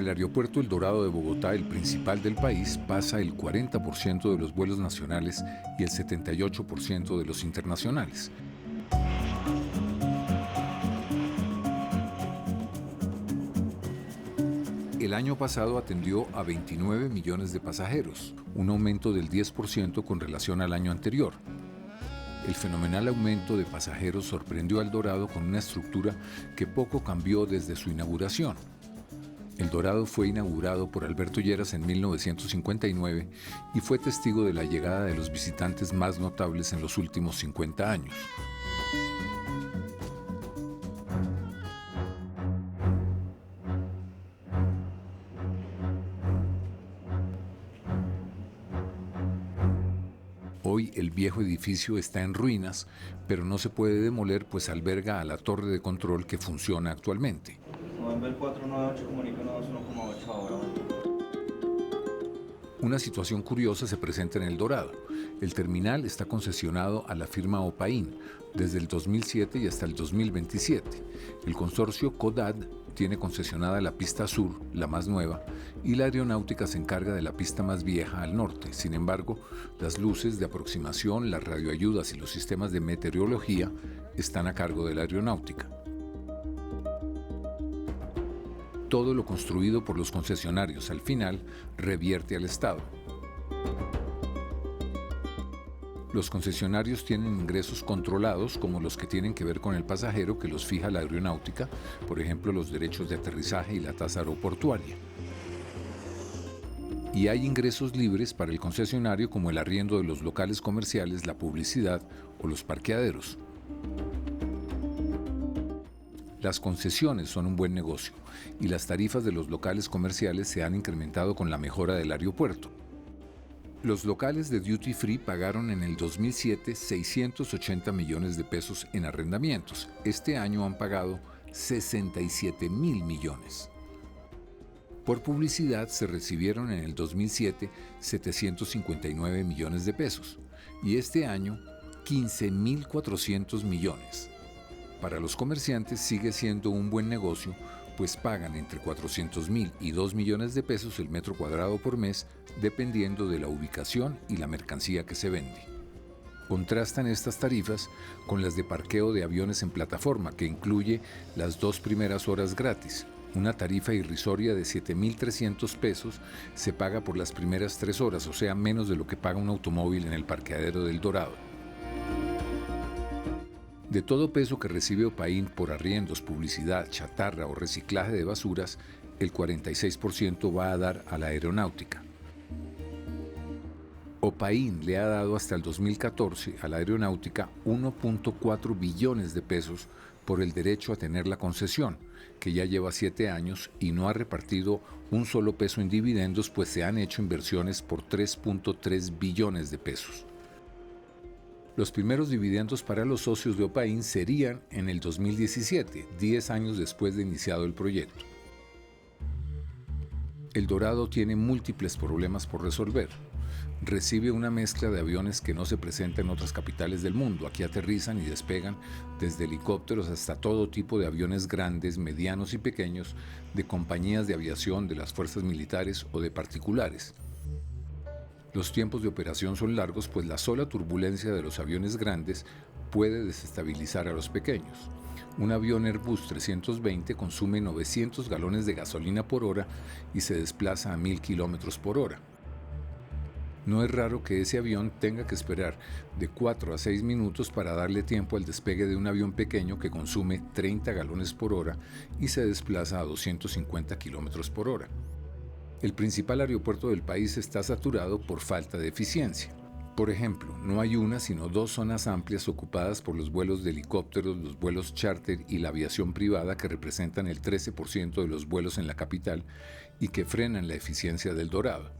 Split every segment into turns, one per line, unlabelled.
el aeropuerto El Dorado de Bogotá, el principal del país, pasa el 40% de los vuelos nacionales y el 78% de los internacionales. El año pasado atendió a 29 millones de pasajeros, un aumento del 10% con relación al año anterior. El fenomenal aumento de pasajeros sorprendió al Dorado con una estructura que poco cambió desde su inauguración. El Dorado fue inaugurado por Alberto Lleras en 1959 y fue testigo de la llegada de los visitantes más notables en los últimos 50 años. Hoy el viejo edificio está en ruinas, pero no se puede demoler pues alberga a la torre de control que funciona actualmente.
November 498, comunícanos 1,8 ahora.
Una situación curiosa se presenta en El Dorado. El terminal está concesionado a la firma Opain desde el 2007 y hasta el 2027. El consorcio CODAD tiene concesionada la pista sur, la más nueva, y la aeronáutica se encarga de la pista más vieja al norte. Sin embargo, las luces de aproximación, las radioayudas y los sistemas de meteorología están a cargo de la aeronáutica. Todo lo construido por los concesionarios al final revierte al Estado. Los concesionarios tienen ingresos controlados como los que tienen que ver con el pasajero que los fija la aeronáutica, por ejemplo los derechos de aterrizaje y la tasa aeroportuaria. Y hay ingresos libres para el concesionario como el arriendo de los locales comerciales, la publicidad o los parqueaderos. Las concesiones son un buen negocio y las tarifas de los locales comerciales se han incrementado con la mejora del aeropuerto. Los locales de Duty Free pagaron en el 2007 680 millones de pesos en arrendamientos. Este año han pagado 67.000 millones. Por publicidad se recibieron en el 2007 759 millones de pesos y este año 15.400 millones. Para los comerciantes sigue siendo un buen negocio, pues pagan entre 400.000 y 2 millones de pesos el metro cuadrado por mes, dependiendo de la ubicación y la mercancía que se vende. Contrastan estas tarifas con las de parqueo de aviones en plataforma, que incluye las 2 primeras horas gratis. Una tarifa irrisoria de 7.300 pesos se paga por las primeras 3 horas, o sea, menos de lo que paga un automóvil en el parqueadero del Dorado. De todo peso que recibe Opain por arriendos, publicidad, chatarra o reciclaje de basuras, el 46% va a dar a la aeronáutica. Opain le ha dado hasta el 2014 a la aeronáutica 1.4 billones de pesos por el derecho a tener la concesión, que ya lleva 7 años y no ha repartido un solo peso en dividendos, pues se han hecho inversiones por 3.3 billones de pesos. Los primeros dividendos para los socios de Opain serían en el 2017, 10 años después de iniciado el proyecto. El Dorado tiene múltiples problemas por resolver. Recibe una mezcla de aviones que no se presenta en otras capitales del mundo. Aquí aterrizan y despegan desde helicópteros hasta todo tipo de aviones grandes, medianos y pequeños, de compañías de aviación, de las fuerzas militares o de particulares. Los tiempos de operación son largos, pues la sola turbulencia de los aviones grandes puede desestabilizar a los pequeños. Un avión Airbus 320 consume 900 galones de gasolina por hora y se desplaza a 1.000 kilómetros por hora. No es raro que ese avión tenga que esperar de 4 a 6 minutos para darle tiempo al despegue de un avión pequeño que consume 30 galones por hora y se desplaza a 250 kilómetros por hora. El principal aeropuerto del país está saturado por falta de eficiencia. Por ejemplo, no hay una sino 2 zonas amplias ocupadas por los vuelos de helicópteros, los vuelos charter y la aviación privada, que representan el 13% de los vuelos en la capital y que frenan la eficiencia del Dorado.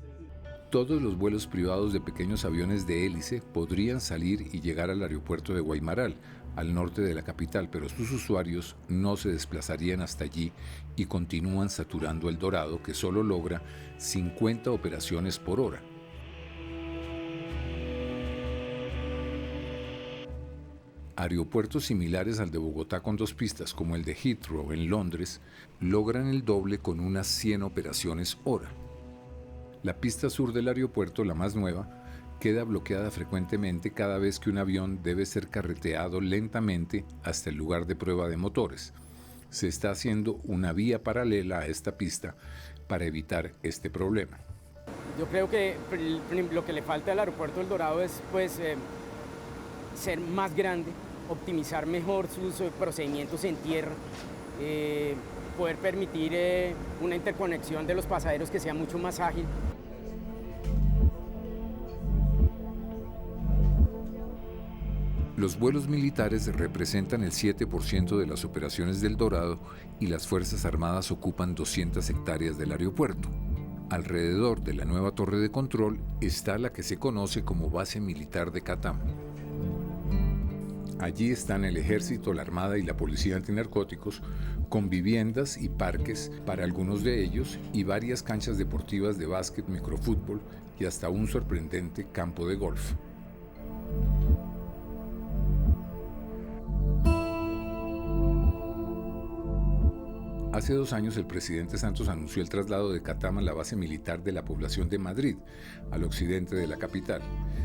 Todos los vuelos privados de pequeños aviones de hélice podrían salir y llegar al aeropuerto de Guaymaral, al norte de la capital, pero sus usuarios no se desplazarían hasta allí y continúan saturando el Dorado, que solo logra 50 operaciones por hora. Aeropuertos similares al de Bogotá con 2 pistas, como el de Heathrow en Londres, logran el doble con unas 100 operaciones hora. La pista sur del aeropuerto, la más nueva, queda bloqueada frecuentemente cada vez que un avión debe ser carreteado lentamente hasta el lugar de prueba de motores. Se está haciendo una vía paralela a esta pista para evitar este problema.
Yo creo que lo que le falta al aeropuerto El Dorado es ser más grande, optimizar mejor sus procedimientos en tierra, poder permitir una interconexión de los pasajeros que sea mucho más ágil.
Los vuelos militares representan el 7% de las operaciones del Dorado y las Fuerzas Armadas ocupan 200 hectáreas del aeropuerto. Alrededor de la nueva torre de control está la que se conoce como Base Militar de Catam. Allí están el ejército, la armada y la policía antinarcóticos, con viviendas y parques para algunos de ellos y varias canchas deportivas de básquet, microfútbol y hasta un sorprendente campo de golf. Hace 2 años el presidente Santos anunció el traslado de Catam a la base militar de la población de Madrid, al occidente de la capital.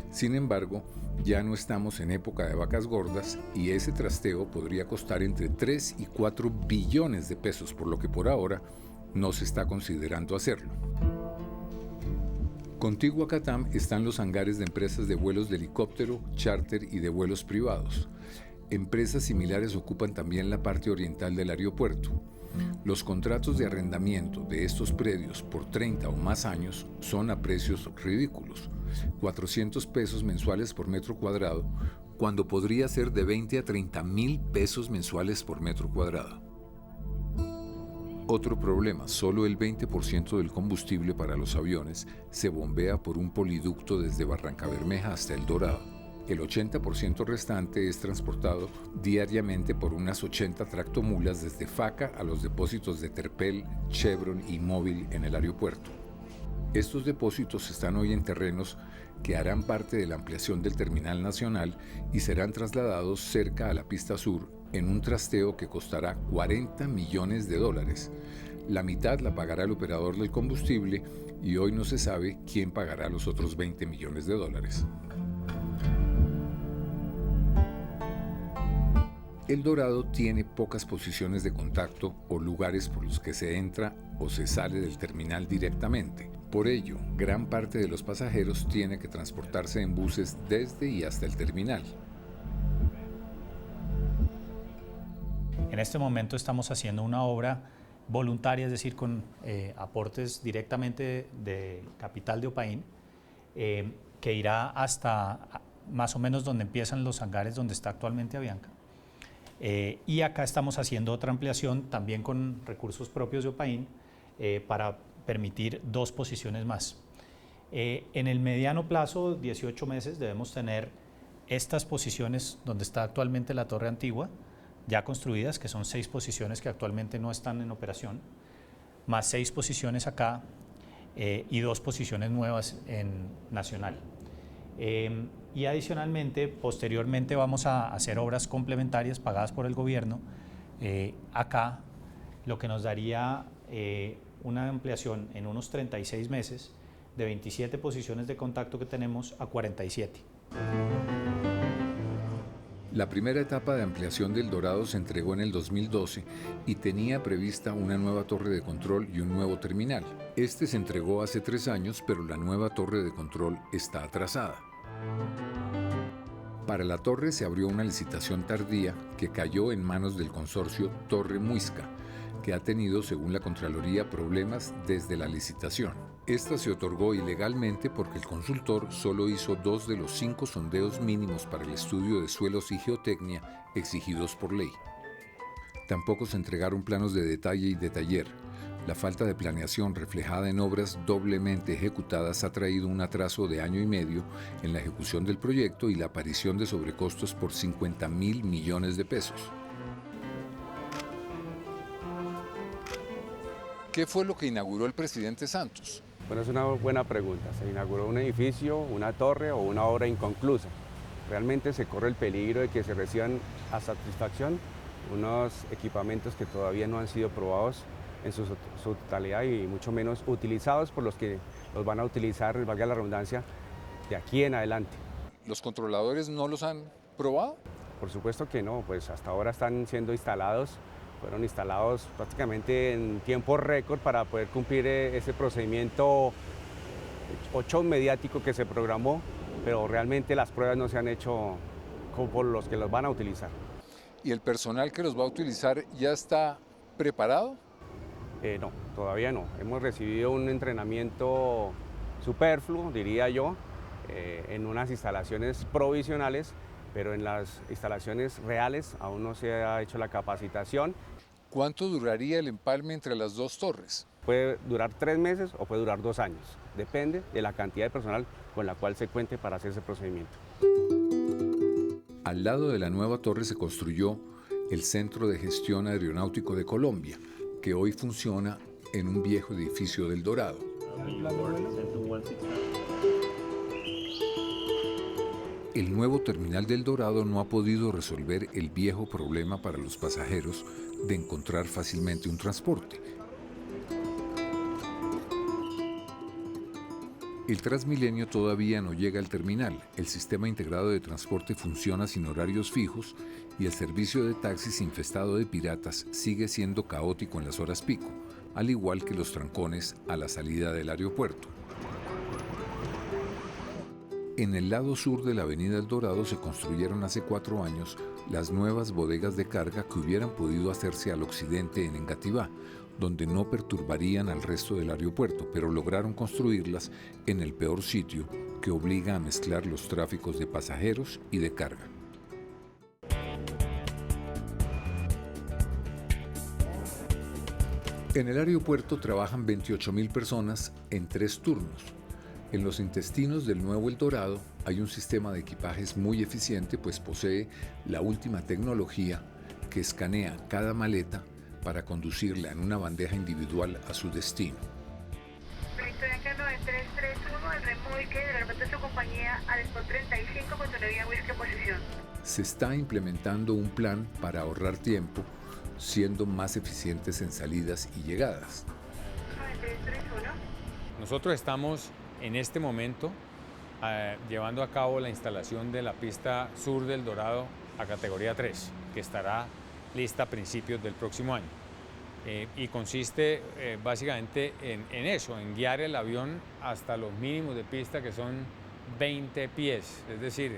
Sin embargo, ya no estamos en época de vacas gordas y ese trasteo podría costar entre 3 y 4 billones de pesos, por lo que por ahora no se está considerando hacerlo. Contiguo a Catam están los hangares de empresas de vuelos de helicóptero, charter y de vuelos privados. Empresas similares ocupan también la parte oriental del aeropuerto. Los contratos de arrendamiento de estos predios por 30 o más años son a precios ridículos, 400 pesos mensuales por metro cuadrado, cuando podría ser de 20 a 30 mil pesos mensuales por metro cuadrado. Otro problema, solo el 20% del combustible para los aviones se bombea por un poliducto desde Barrancabermeja hasta El Dorado. El 80% restante es transportado diariamente por unas 80 tractomulas desde Faca a los depósitos de Terpel, Chevron y Móvil en el aeropuerto. Estos depósitos están hoy en terrenos que harán parte de la ampliación del terminal nacional y serán trasladados cerca a la pista sur en un trasteo que costará 40 millones de dólares. La mitad la pagará el operador del combustible y hoy no se sabe quién pagará los otros 20 millones de dólares. El Dorado tiene pocas posiciones de contacto o lugares por los que se entra o se sale del terminal directamente. Por ello, gran parte de los pasajeros tiene que transportarse en buses desde y hasta el terminal.
En este momento estamos haciendo una obra voluntaria, es decir, con aportes directamente de capital de Opaín, que irá hasta más o menos donde empiezan los hangares donde está actualmente Avianca. Y acá estamos haciendo otra ampliación también con recursos propios de Opaín para permitir 2 posiciones más. En el mediano plazo, 18 meses, debemos tener estas posiciones donde está actualmente la torre antigua, ya construidas, que son 6 posiciones que actualmente no están en operación, más 6 posiciones acá y 2 posiciones nuevas en Nacional. Y adicionalmente, posteriormente vamos a hacer obras complementarias pagadas por el gobierno acá, lo que nos daría una ampliación en unos 36 meses de 27 posiciones de contacto que tenemos a 47.
La primera etapa de ampliación del Dorado se entregó en el 2012 y tenía prevista una nueva torre de control y un nuevo terminal. Este se entregó hace 3 años, pero la nueva torre de control está atrasada. Para la torre se abrió una licitación tardía que cayó en manos del consorcio Torre Muisca, que ha tenido, según la Contraloría, problemas desde la licitación. Esta se otorgó ilegalmente porque el consultor solo hizo 2 de los 5 sondeos mínimos para el estudio de suelos y geotecnia exigidos por ley. Tampoco se entregaron planos de detalle y de taller. La falta de planeación reflejada en obras doblemente ejecutadas ha traído un atraso de 1 año y medio en la ejecución del proyecto y la aparición de sobrecostos por 50.000 millones de pesos. ¿Qué fue lo que inauguró el presidente Santos?
Bueno, es una buena pregunta. Se inauguró un edificio, una torre o una obra inconclusa. realmente se corre el peligro de que se reciban a satisfacción unos equipamientos que todavía no han sido probados en su totalidad y mucho menos utilizados por los que los van a utilizar, valga la redundancia, de aquí en adelante.
¿Los controladores no los han probado?
Por supuesto que no, pues hasta ahora están siendo instalados, fueron instalados prácticamente en tiempo récord para poder cumplir ese procedimiento o show mediático que se programó, pero realmente las pruebas no se han hecho por los que los van a utilizar.
¿Y el personal que los va a utilizar ya está preparado?
No, todavía no. Hemos recibido un entrenamiento superfluo, diría yo, en unas instalaciones provisionales, pero en las instalaciones reales aún no se ha hecho la capacitación.
¿Cuánto duraría el empalme entre las dos torres?
Puede durar 3 meses o puede durar 2 años. Depende de la cantidad de personal con la cual se cuente para hacer ese procedimiento.
Al lado de la nueva torre se construyó el Centro de Gestión Aeronáutico de Colombia, que hoy funciona en un viejo edificio del Dorado. El nuevo terminal del Dorado no ha podido resolver el viejo problema para los pasajeros de encontrar fácilmente un transporte. El Transmilenio todavía no llega al terminal, el sistema integrado de transporte funciona sin horarios fijos y el servicio de taxis infestado de piratas sigue siendo caótico en las horas pico, al igual que los trancones a la salida del aeropuerto. En el lado sur de la avenida El Dorado se construyeron hace 4 años las nuevas bodegas de carga que hubieran podido hacerse al occidente en Engativá, donde no perturbarían al resto del aeropuerto, pero lograron construirlas en el peor sitio que obliga a mezclar los tráficos de pasajeros y de carga. En el aeropuerto trabajan 28.000 personas en 3 turnos. En los intestinos del nuevo El Dorado hay un sistema de equipajes muy eficiente, pues posee la última tecnología que escanea cada maleta para conducirla en una bandeja individual a su destino.
Victoria Carlos 331, el remolque del aeropuerto de su compañía al Spot 35 con Tonevía Whisky en posición.
Se está implementando un plan para ahorrar tiempo, siendo más eficientes en salidas y llegadas.
331.
Nosotros estamos en este momento llevando a cabo la instalación de la pista sur del Dorado a categoría 3, que estará lista a principios del próximo año. Y consiste básicamente en eso, en guiar el avión hasta los mínimos de pista, que son 20 pies, es decir,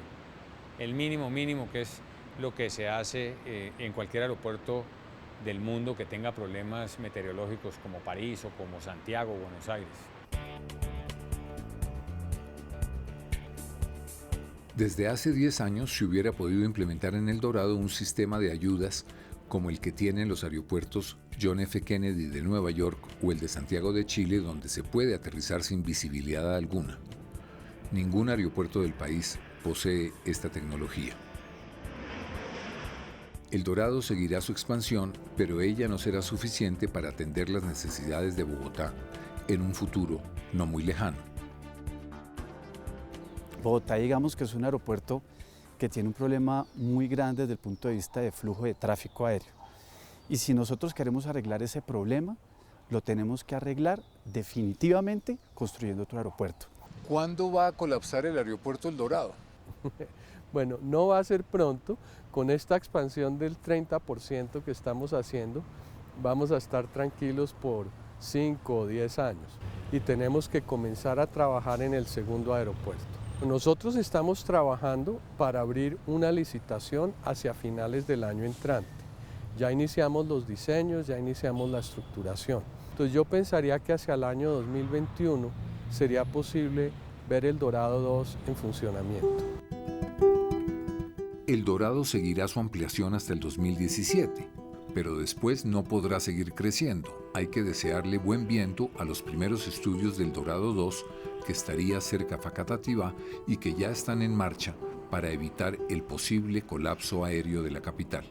el mínimo que es lo que se hace en cualquier aeropuerto del mundo que tenga problemas meteorológicos como París o como Santiago o Buenos Aires.
Desde hace 10 años se hubiera podido implementar en El Dorado un sistema de ayudas como el que tienen los aeropuertos John F. Kennedy de Nueva York o el de Santiago de Chile, donde se puede aterrizar sin visibilidad alguna. Ningún aeropuerto del país posee esta tecnología. El Dorado seguirá su expansión, pero ella no será suficiente para atender las necesidades de Bogotá en un futuro no muy lejano.
Bogotá, digamos que es un aeropuerto que tiene un problema muy grande desde el punto de vista de flujo de tráfico aéreo. Y si nosotros queremos arreglar ese problema, lo tenemos que arreglar definitivamente construyendo otro aeropuerto.
¿Cuándo va a colapsar el aeropuerto El Dorado?
Bueno, no va a ser pronto. Con esta expansión del 30% que estamos haciendo, vamos a estar tranquilos por 5 o 10 años. Y tenemos que comenzar a trabajar en el segundo aeropuerto. Nosotros estamos trabajando para abrir una licitación hacia finales del año entrante. Ya iniciamos los diseños, ya iniciamos la estructuración. Entonces yo pensaría que hacia el año 2021 sería posible ver El Dorado 2 en funcionamiento.
El Dorado seguirá su ampliación hasta el 2017, pero después no podrá seguir creciendo. Hay que desearle buen viento a los primeros estudios del Dorado 2, que estaría cerca a Facatativá y que ya están en marcha para evitar el posible colapso aéreo de la capital.